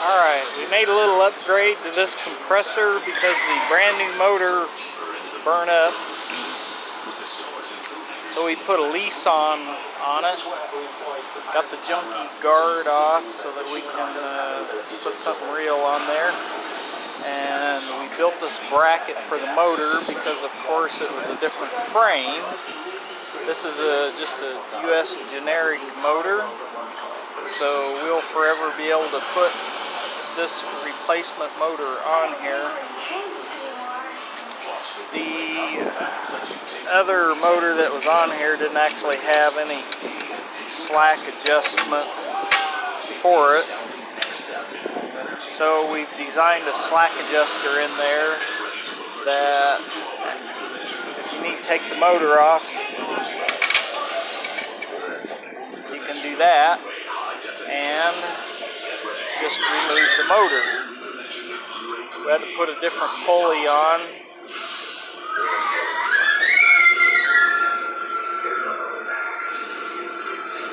Alright, we made a little upgrade to this compressor because the brand new motor burned up. So we put a lease on it. Got the junky guard off so that we can put something real on there. And we built this bracket for the motor because of course it was a different frame. This is just a US generic motor. So we'll forever be able to put this replacement motor on here. The other motor that was on here didn't actually have any slack adjustment for it. So we've designed a slack adjuster in there that if you need to take the motor off, you can do that and just remove the motor. We had to put a different pulley on